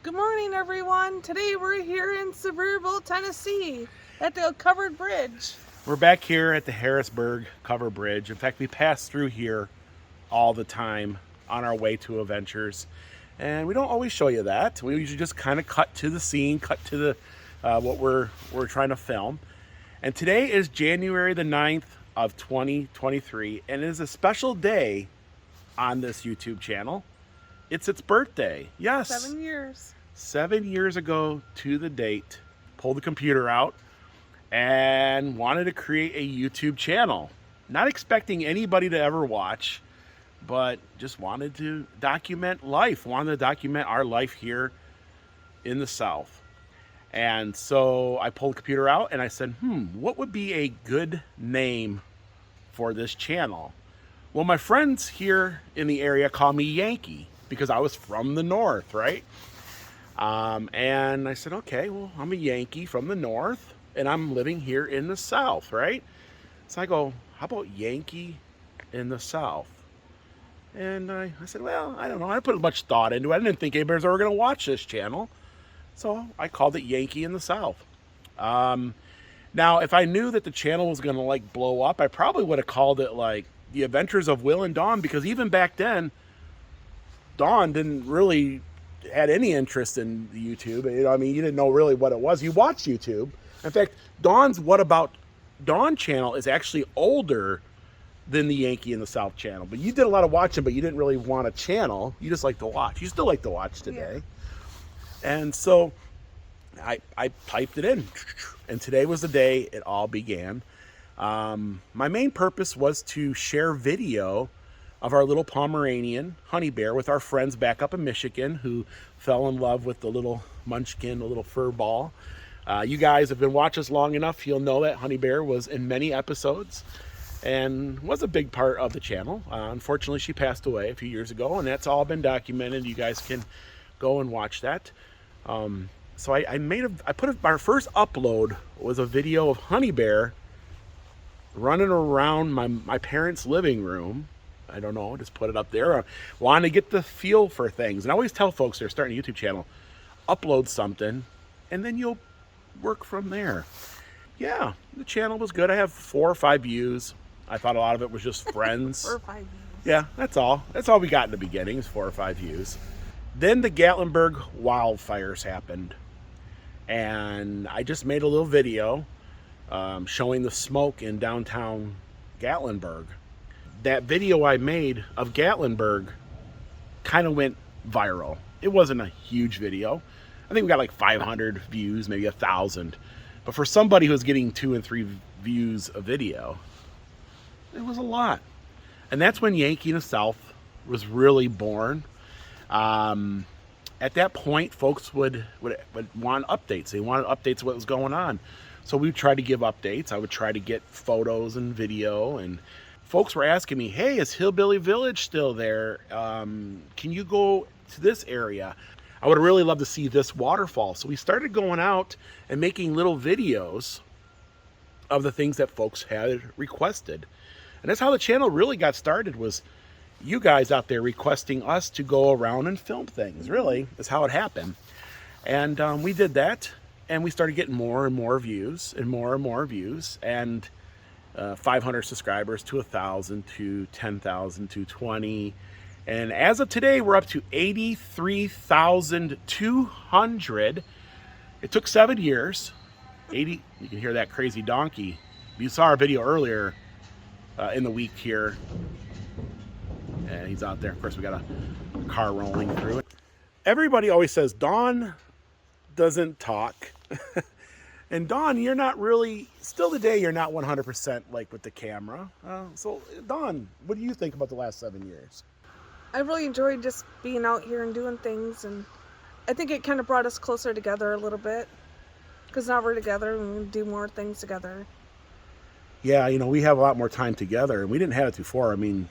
Good morning, everyone. Today we're here in Sevierville, Tennessee at the covered bridge. We're back here at the Harrisburg cover bridge. In fact, we pass through here all the time on our way to adventures. And we don't always show you that. We usually just kind of cut to the scene, cut to the what we're trying to film. And today is January the 9th of 2023, and it is a special day on this YouTube channel. It's its birthday. Yes. 7 years. 7 years ago to the date, pulled the computer out and wanted to create a YouTube channel. Not expecting anybody to ever watch, but just wanted to document life, wanted to document our life here in the South. And so I pulled the computer out and I said, what would be a good name for this channel? Well, my friends here in the area call me Yankee because I was from the North, right? And I said, okay, well, I'm a Yankee from the North and I'm living here in the South, right? So I go, how about Yankee in the South? And I said, well, I don't know. I put much thought into it. I didn't think anybody's ever going to watch this channel. So I called it Yankee in the South. Now, if I knew that the channel was going to like blow up, I probably would have called it like The Adventures of Will and Dawn, because even back then, Dawn didn't really had any interest in the YouTube. You know, I mean, you didn't know really what it was. You watched YouTube. In fact, Dawn's What About Dawn channel is actually older than the Yankee in the South channel. But you did a lot of watching, but you didn't really want a channel. You just like to watch. You still like to watch today. Yeah. And so I typed it in. And today was the day it all began. My main purpose was to share video of our little Pomeranian honey bear with our friends back up in Michigan who fell in love with the little munchkin, the little fur ball. You guys have been watching us long enough, you'll know that honey bear was in many episodes and was a big part of the channel. Unfortunately, she passed away a few years ago, and that's all been documented. You guys can go and watch that. So our first upload was a video of honey bear running around my parents' living room. I don't know, just put it up there. I wanted to get the feel for things. And I always tell folks that are starting a YouTube channel, upload something, and then you'll work from there. Yeah, the channel was good. I have 4 or 5 views. I thought a lot of it was just friends. 4 or 5 views. Yeah, that's all. That's all we got in the beginning, is 4 or 5 views. Then the Gatlinburg wildfires happened. And I just made a little video showing the smoke in downtown Gatlinburg. That video I made of Gatlinburg kind of went viral. It wasn't a huge video. I think we got like 500 views, maybe 1,000. But for somebody who's getting 2 and 3 views a video, it was a lot. And that's when Yankee in the South was really born. At that point, folks would want updates. They wanted updates of what was going on. So we would try to give updates. I would try to get photos and video, and folks were asking me, hey, is Hillbilly Village still there? Can you go to this area? I would really love to see this waterfall. So we started going out and making little videos of the things that folks had requested. And that's how the channel really got started, was you guys out there requesting us to go around and film things. Really, that's how it happened. And we did that, and we started getting more and more views and more views. And 500 subscribers to 1,000 to 10,000 to 20, and as of today we're up to 83,200. It took 7 years. You can hear that crazy donkey. You saw our video earlier in the week here, and he's out there. Of course, we got a car rolling through it. Everybody always says Dawn doesn't talk. And Dawn, you're not really, still today, you're not 100% like with the camera. So Dawn, what do you think about the last 7 years? I really enjoyed just being out here and doing things, and I think it kind of brought us closer together a little bit, because now we're together and we do more things together. Yeah, you know, we have a lot more time together, and we didn't have it before. I mean,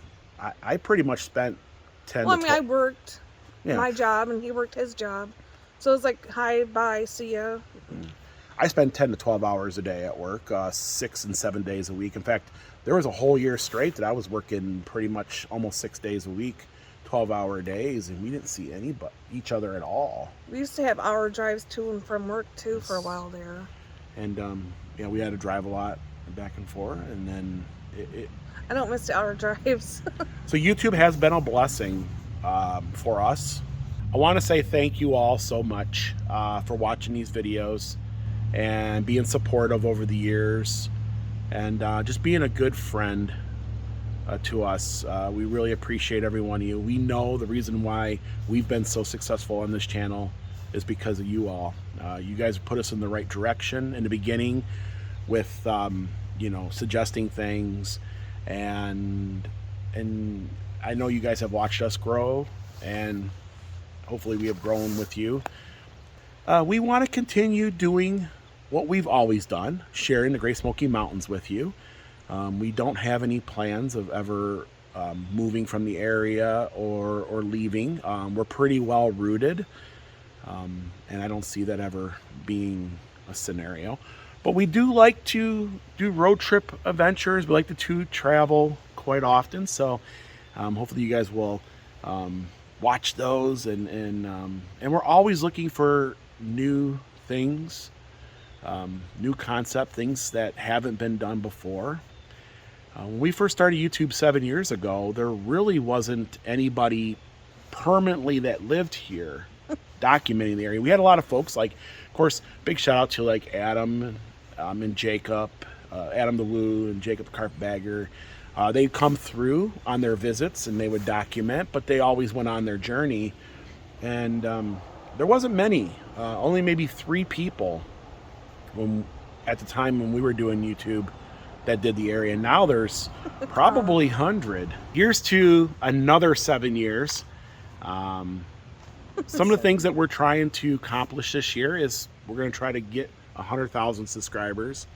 I pretty much spent 10 well, to 12. I worked my job, and he worked his job. So it was like, hi, bye, see ya. I spend 10 to 12 hours a day at work, 6 and 7 days a week. In fact, there was a whole year straight that I was working pretty much almost 6 days a week, 12-hour days, and we didn't see each other at all. We used to have hour drives to and from work too for a while there. And you know, we had to drive a lot back and forth, and then I don't miss the hour drives. So YouTube has been a blessing for us. I want to say thank you all so much for watching these videos and being supportive over the years, and just being a good friend to us. We really appreciate every one of you. We know the reason why we've been so successful on this channel is because of you all. You guys put us in the right direction in the beginning with you know, suggesting things, and I know you guys have watched us grow, and hopefully we have grown with you. We want to continue doing what we've always done, sharing the Great Smoky Mountains with you. We don't have any plans of ever moving from the area or leaving. We're pretty well rooted, and I don't see that ever being a scenario. But we do like to do road trip adventures. We like to travel quite often, so hopefully you guys will watch those, and we're always looking for new things, new concept, things that haven't been done before. When we first started YouTube 7 years ago, there really wasn't anybody permanently that lived here documenting the area. We had a lot of folks, like, of course, big shout out to like Adam and Jacob, Adam the Woo and Jacob the Carpetbagger. They'd come through on their visits and they would document, but they always went on their journey. And there wasn't many, only maybe 3 people at the time when we were doing YouTube that did the area. Now there's probably 100. Here's to another 7 years. Some of the things that we're trying to accomplish this year is we're going to try to get 100,000 subscribers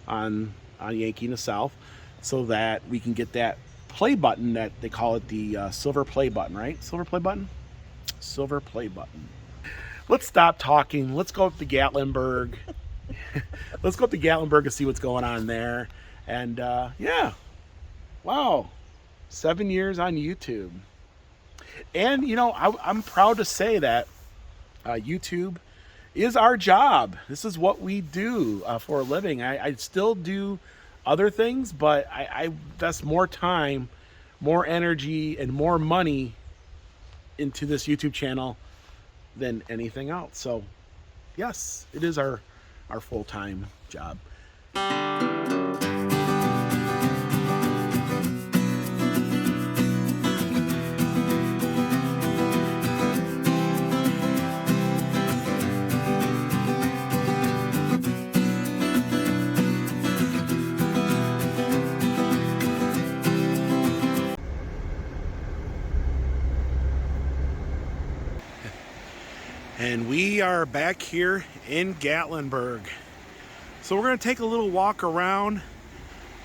on Yankee in the South, so that we can get that play button, that they call it the silver play button, right? Silver play button? Silver play button. Let's stop talking. Let's go up to Gatlinburg. Let's go up to Gatlinburg and see what's going on there. And yeah, wow, 7 years on YouTube. And you know, I'm proud to say that YouTube is our job. This is what we do for a living. I still do other things, but I invest more time, more energy, and more money into this YouTube channel than anything else. So yes, it is our full-time job. And we are back here in Gatlinburg. So we're going to take a little walk around.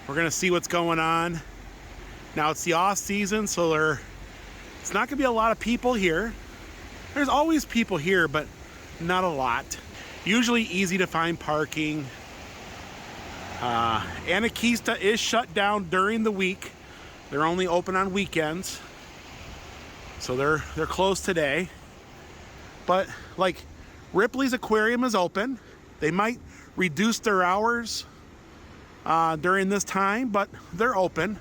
We're going to see what's going on. Now it's the off season, so it's not going to be a lot of people here. There's always people here, but not a lot. Usually easy to find parking. Anarchista is shut down during the week. They're only open on weekends. So they're closed today. But like Ripley's Aquarium is open. They might reduce their hours during this time, but they're open.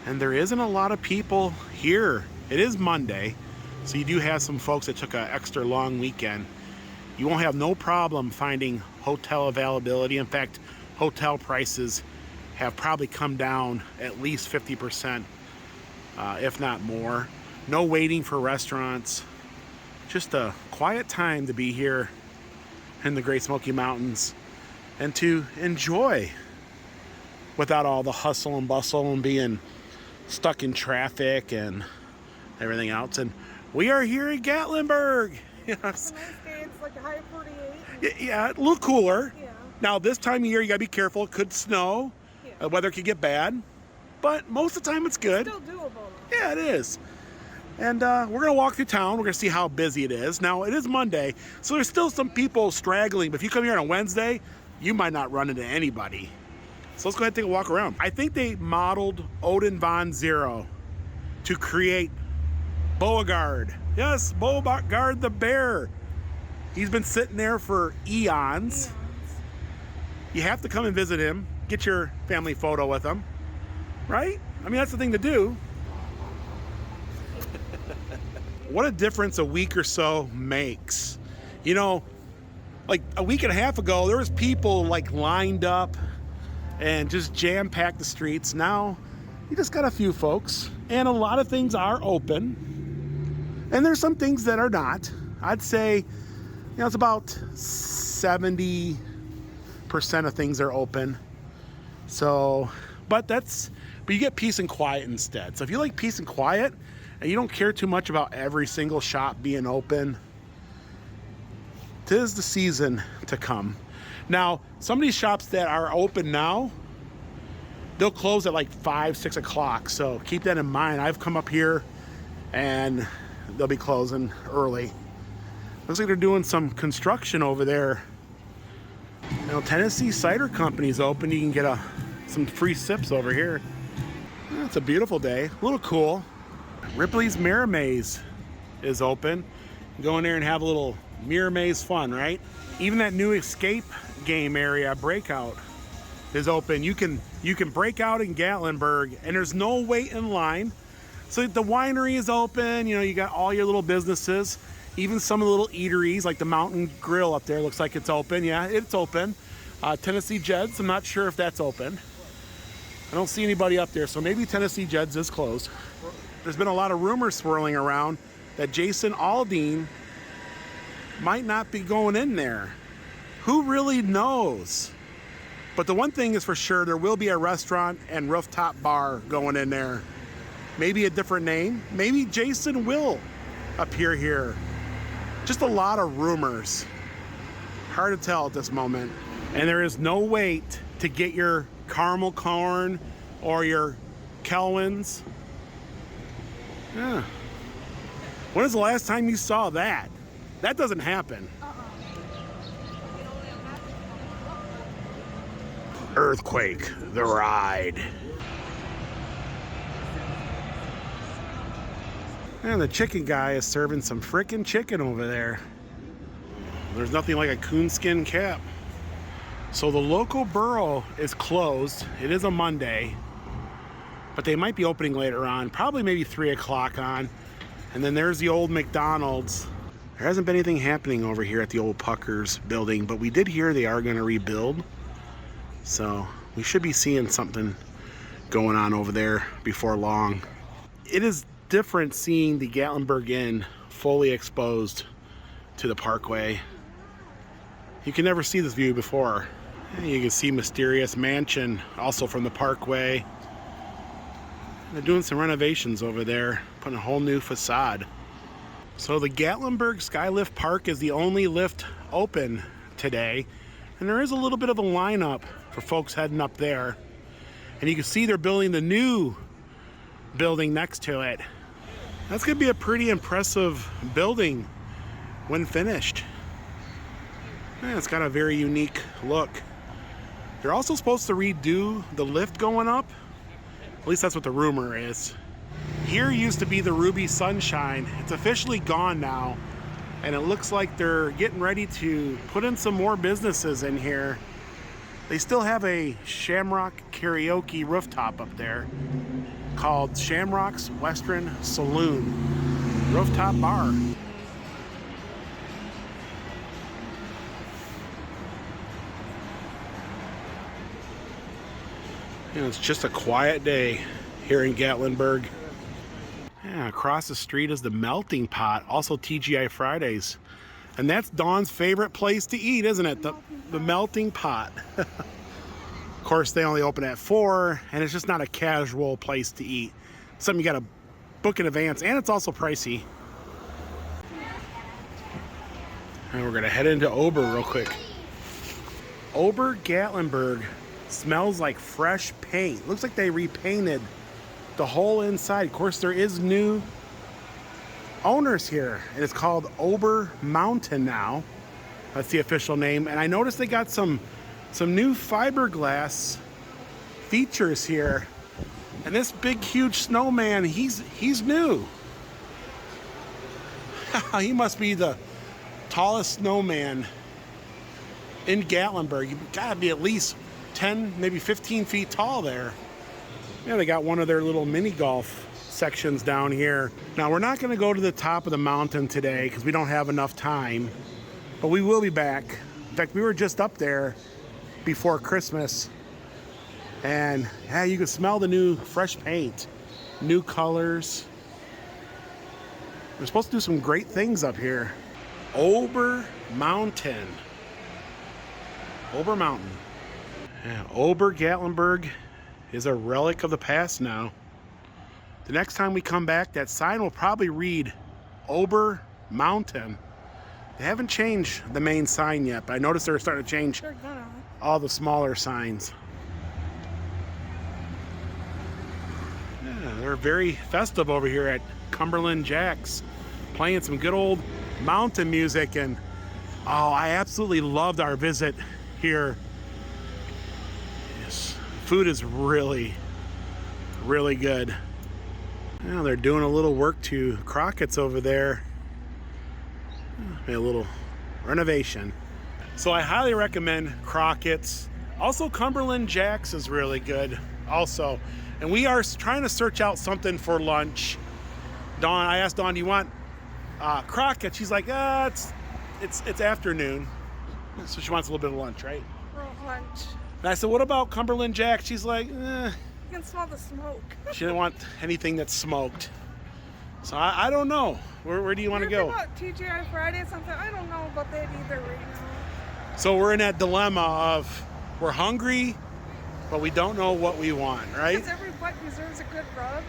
And there isn't a lot of people here. It is Monday, so you do have some folks that took an extra long weekend. You won't have no problem finding hotel availability. In fact, hotel prices have probably come down at least 50%, if not more. No waiting for restaurants. Just a quiet time to be here in the Great Smoky Mountains and to enjoy without all the hustle and bustle and being stuck in traffic and everything else. And we are here in Gatlinburg. Yes. It's like a high 48. Yeah, a little cooler. Yeah. Now this time of year you gotta be careful. It could snow. Yeah. The weather could get bad, but most of the time it's good. Still doable. Yeah, it is. And we're going to walk through town. We're going to see how busy it is. Now, it is Monday, so there's still some people straggling. But if you come here on a Wednesday, you might not run into anybody. So let's go ahead and take a walk around. I think they modeled Odin von Zero to create Beauregard. Yes, Beauregard the bear. He's been sitting there for eons. You have to come and visit him. Get your family photo with him. Right? I mean, that's the thing to do. What a difference a week or so makes. You know, like a week and a half ago, there was people like lined up and just jam-packed the streets. Now, you just got a few folks, and a lot of things are open. And there's some things that are not. I'd say, you know, it's about 70% of things are open. So, but you get peace and quiet instead. So if you like peace and quiet, and you don't care too much about every single shop being open, 'tis the season to come. Now, some of these shops that are open now, they'll close at like 5, 6 o'clock. So keep that in mind. I've come up here and they'll be closing early. Looks like they're doing some construction over there. You know, Tennessee Cider Company's open. You can get some free sips over here. It's a beautiful day, a little cool. Ripley's Mirror Maze is open. Go in there and have a little mirror maze fun, right? Even that new escape game area, Breakout, is open. You can break out in Gatlinburg, and there's no wait in line. So the winery is open. You know, you got all your little businesses, even some of the little eateries, like the Mountain Grill up there looks like it's open. Yeah, it's open. Tennessee Jed's, I'm not sure if that's open. I don't see anybody up there, so maybe Tennessee Jed's is closed. There's been a lot of rumors swirling around that Jason Aldean might not be going in there. Who really knows? But the one thing is for sure, there will be a restaurant and rooftop bar going in there. Maybe a different name. Maybe Jason will appear here. Just a lot of rumors. Hard to tell at this moment. And there is no wait to get your caramel corn or your Kelwins. Yeah. When was the last time you saw that? That doesn't happen. Earthquake, the ride. And the chicken guy is serving some frickin' chicken over there. There's nothing like a coonskin cap. So the Loco Burro is closed. It is a Monday, but they might be opening later on, probably maybe 3 o'clock on. And then there's the old McDonald's. There hasn't been anything happening over here at the old Puckers building, but we did hear they are going to rebuild. So we should be seeing something going on over there before long. It is different seeing the Gatlinburg Inn fully exposed to the parkway. You can never see this view before. You can see Mysterious Mansion also from the parkway. They're doing some renovations over there, putting a whole new facade. So the Gatlinburg Skylift Park is the only lift open today, and there is a little bit of a lineup for folks heading up there. And you can see they're building the new building next to it. That's going to be a pretty impressive building when finished. Yeah, it's got a very unique look. They're also supposed to redo the lift going up. At least that's what the rumor is. Here used to be the Ruby Sunshine. It's officially gone now. And it looks like they're getting ready to put in some more businesses in here. They still have a Shamrock karaoke rooftop up there called Shamrock's Western Saloon Rooftop Bar. You know, it's just a quiet day here in Gatlinburg. Yeah, across the street is the Melting Pot, also TGI Fridays. And that's Dawn's favorite place to eat, isn't it? The Melting Pot. Of course, they only open at 4, and it's just not a casual place to eat. Something you gotta book in advance, and it's also pricey. And we're gonna head into Ober real quick. Ober Gatlinburg smells like fresh paint. Looks like they repainted the whole inside. Of course, there is new owners here, and it's called Ober Mountain now. That's the official name. And I noticed they got some new fiberglass features here. And this big, huge snowman, he's new. He must be the tallest snowman in Gatlinburg. You've got to be at least 10, maybe 15 feet tall there. Yeah, they got one of their little mini golf sections down here. Now, we're not going to go to the top of the mountain today because we don't have enough time, but we will be back. In fact, we were just up there before Christmas, and yeah, you can smell the new fresh paint, new colors. We're supposed to do some great things up here. Ober Mountain. Ober Mountain. Yeah, Ober Gatlinburg is a relic of the past now. The next time we come back, that sign will probably read Ober Mountain. They haven't changed the main sign yet, but I noticed they're starting to change all the smaller signs. Yeah, they're very festive over here at Cumberland Jack's, playing some good old mountain music, and oh, I absolutely loved our visit here. Yes, food is really, really good. Now they're doing a little work to Crockett's over there. Made a little renovation. So I highly recommend Crockett's. Also, Cumberland Jack's is really good also. And we are trying to search out something for lunch. Dawn, I asked Dawn, do you want Crockett? She's like, it's afternoon. So she wants a little bit of lunch, right? Lunch. And I said, what about Cumberland Jack? She's like, You can smell the smoke. She didn't want anything that's smoked. So I don't know. Where do you want to go? About TGI Friday or something. I don't know about that either right now. So we're in that dilemma of we're hungry, but we don't know what we want, right? Because every butt deserves a good rub.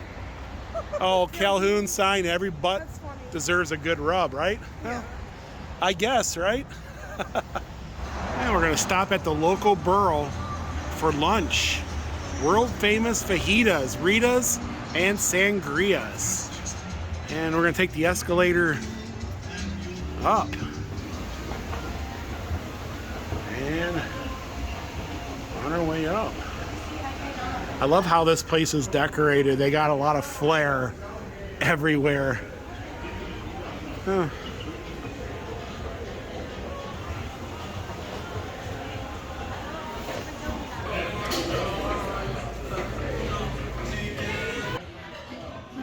Oh, Calhoun sign, every butt deserves a good rub, right? Yeah. Well, I guess, right? And we're gonna stop at the Loco Burro for lunch. World famous fajitas, Ritas, and sangrias. And we're gonna take the escalator up. And on our way up. I love how this place is decorated. They got a lot of flair everywhere. Huh.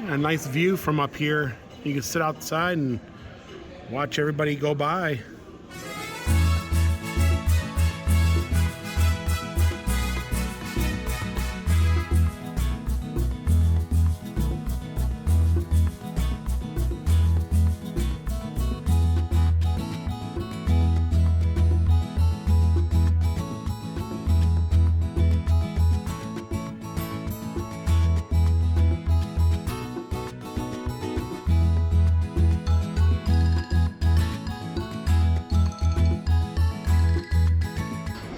A nice view from up here. You can sit outside and watch everybody go by.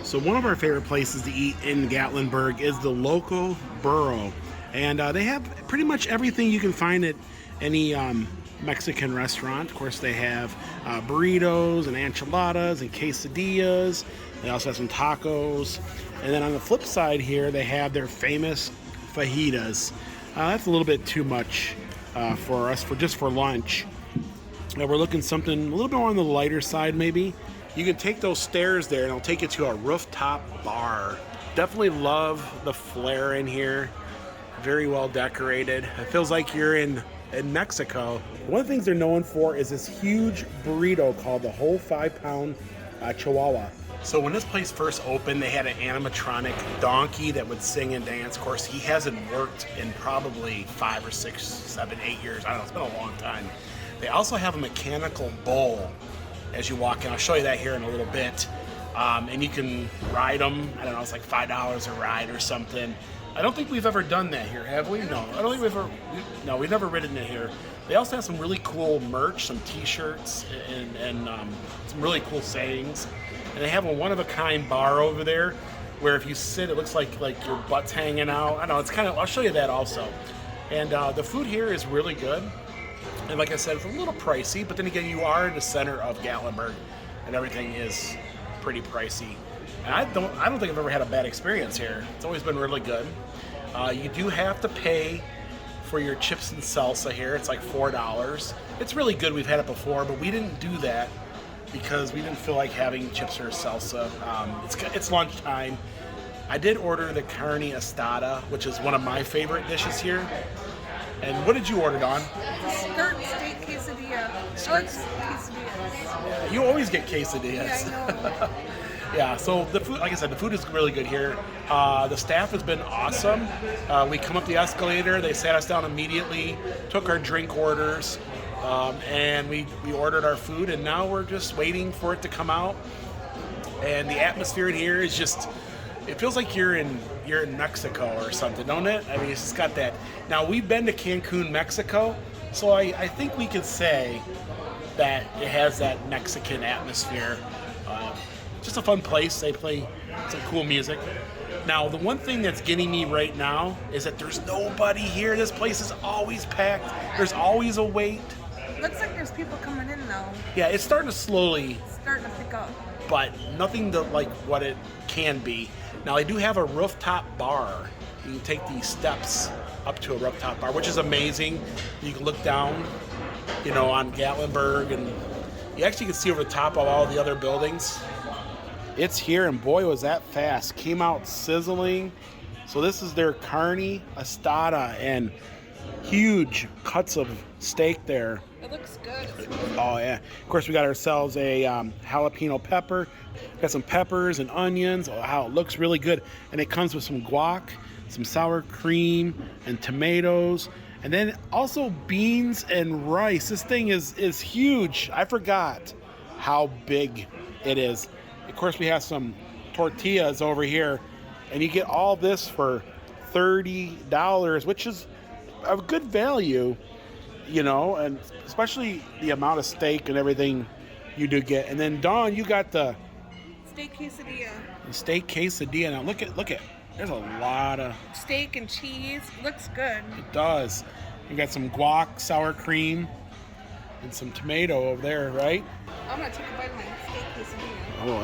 So one of our favorite places to eat in Gatlinburg is the Loco Burro. And they have pretty much everything you can find at any Mexican restaurant. Of course, they have burritos and enchiladas and quesadillas. They also have some tacos. And then on the flip side here, they have their famous fajitas. That's a little bit too much for us just for lunch. Now we're looking something a little bit more on the lighter side maybe. You can take those stairs there and it'll take you to a rooftop bar. Definitely love the flair in here. Very well decorated. It feels like you're in Mexico. One of the things they're known for is this huge burrito called the whole 5-pound Chihuahua. So when this place first opened, they had an animatronic donkey that would sing and dance. Of course, he hasn't worked in probably 5 or 6, 7, 8 years. I don't know, it's been a long time. They also have a mechanical bull as you walk in. I'll show you that here in a little bit. And you can ride them. I don't know, it's like $5 a ride or something. I don't think we've ever done that here, have we? No, I don't think we've never ridden it here. They also have some really cool merch, some t-shirts and some really cool sayings. And they have a one-of-a-kind bar over there where if you sit, it looks like your butt's hanging out. I don't know, it's kind of, I'll show you that also. And the food here is really good. And like I said, it's a little pricey, but then again, you are in the center of Gatlinburg, and everything is pretty pricey. And I don't think I've ever had a bad experience here. It's always been really good. You do have to pay for your chips and salsa here. It's like $4. It's really good. We've had it before, but we didn't do that because we didn't feel like having chips or salsa. It's lunchtime. I did order the carne asada, which is one of my favorite dishes here. And what did you order, Dawn? Skirt steak quesadilla. Quesadillas. Yeah, you always get quesadillas. Yeah, I know. Yeah, so the food, like I said, the food is really good here. The staff has been awesome. We come up the escalator, they sat us down immediately, took our drink orders, and we ordered our food, and now we're just waiting for it to come out. And the atmosphere in here is just, it feels like you're in Mexico or something, don't it? I mean, it's just got that. Now, we've been to Cancun, Mexico, so I think we could say that it has that Mexican atmosphere. Just a fun place. They play some cool music. Now, the one thing that's getting me right now is that there's nobody here. This place is always packed. There's always a wait. Looks like there's people coming in though. Yeah, it's starting to slowly, It's starting to pick up. but nothing to like what it can be. Now, they do have a rooftop bar. You can take these steps up to a rooftop bar, which is amazing. You can look down, on Gatlinburg, and you actually can see over the top of all the other buildings. It's here, and boy, was that fast. Came out sizzling. So this is their carne asada, and huge cuts of steak there. It looks good. Oh, yeah. Of course, we got ourselves a jalapeno pepper. Got some peppers and onions. Oh, wow, it looks really good. And it comes with some guac, some sour cream, and tomatoes. And then also beans and rice. This thing is huge. I forgot how big it is. Of course, we have some tortillas over here, and you get all this for $30, which is a good value, and especially the amount of steak and everything you do get. And then Dawn, you got the Steak quesadilla. steak quesadilla. Now look at, there's a lot of Steak and cheese. Looks good. it does. You got some guac, sour cream, and some tomato over there, right? I'm gonna take a bite of my steak quesadilla. Oh,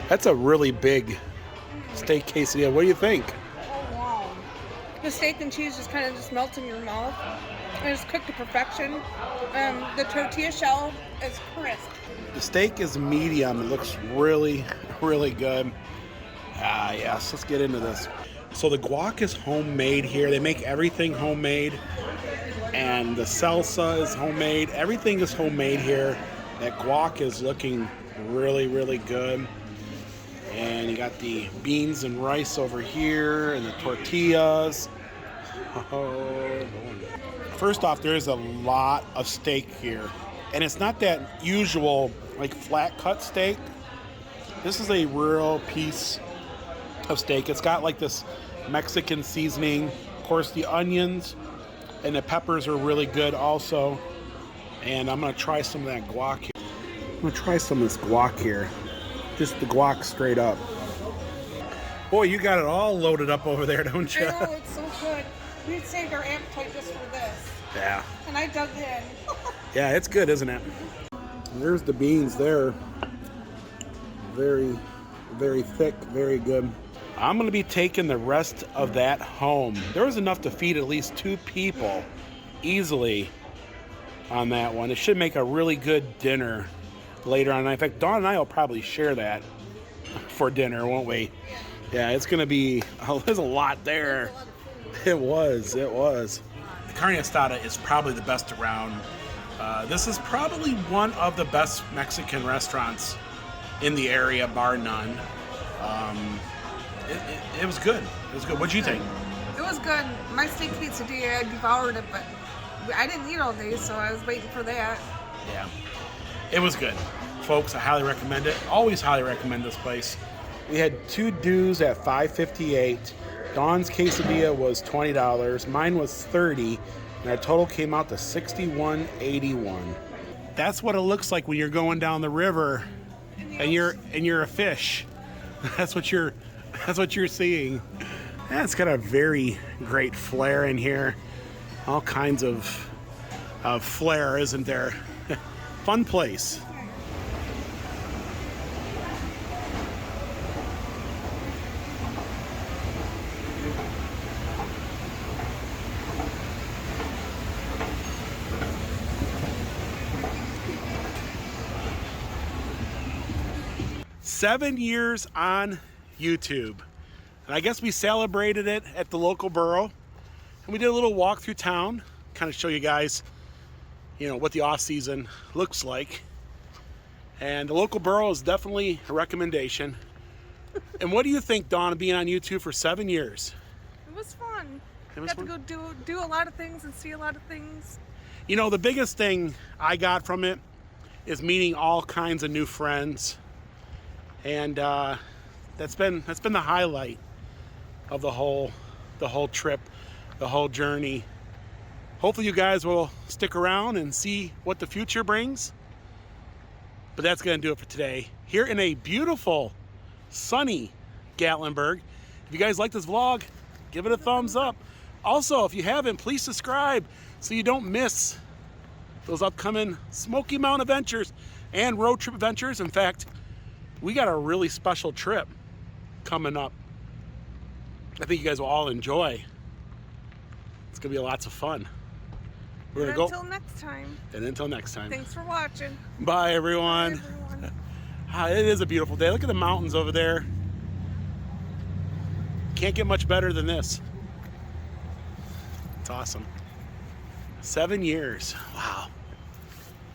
that's a really big steak quesadilla. What do you think? Oh wow. The steak and cheese just kind of just melts in your mouth. And it's cooked to perfection. The tortilla shell is crisp. The steak is medium. It looks really, really good. Yes, let's get into this. So the guac is homemade here. They make everything homemade. And the salsa is homemade. Everything is homemade here. That guac is looking really, really good. And you got the beans and rice over here and the tortillas. Oh. First off, there's a lot of steak here. And it's not that usual like flat cut steak. This is a real piece of steak. It's got like this Mexican seasoning. Of course, the onions and the peppers are really good also. And I'm gonna try some of that guac here. I'm gonna try some of this guac here. Just the guac straight up. Boy, you got it all loaded up over there, don't you? I know, it's so good. We saved our appetite just for this. Yeah. And I dug in. Yeah, it's good, isn't it? There's the beans there. Very, very thick, very good. I'm gonna be taking the rest of that home. There was enough to feed at least 2 people easily on that one. It should make a really good dinner later on. In fact, Dawn and I will probably share that for dinner, won't we? Yeah, it's gonna be, there's a lot there. It was. The carne asada is probably the best around. This is probably one of the best Mexican restaurants in the area, bar none. It was good. It was good. What'd you think? It was good. My steak quesadilla, I devoured it, but I didn't eat all day, so I was waiting for that. Yeah, it was good. Folks, I highly recommend it. Always highly recommend this place. We had 2 dues at $5.58. Dawn's quesadilla was $20. Mine was $30, and our total came out to $61.81. That's what it looks like when you're going down the river, and you're a fish. That's what you're seeing. Yeah, it's got a very great flair in here. All kinds of flair, isn't there? Fun place. 7 years on YouTube. And I guess we celebrated it at the local Burro. And we did a little walk through town, kind of show you guys, you know, what the off season looks like. And the local Burro is definitely a recommendation. And what do you think, Dawn, of being on YouTube for 7 years? It was fun. It was Got fun? to go do a lot of things and see a lot of things. You know, the biggest thing I got from it is meeting all kinds of new friends. And that's been the highlight of the whole trip, the whole journey. Hopefully you guys will stick around and see what the future brings. But that's going to do it for today. Here in a beautiful, sunny Gatlinburg. If you guys like this vlog, give it a thumbs up. Also, if you haven't, please subscribe so you don't miss those upcoming Smoky Mountain adventures and road trip adventures. In fact, we got a really special trip coming up. I think you guys will all enjoy. It's going to be lots of fun. We're going to go. Until next time. And until next time. Thanks for watching. Bye, everyone. Bye, everyone. It is a beautiful day. Look at the mountains over there. Can't get much better than this. It's awesome. 7 years. Wow.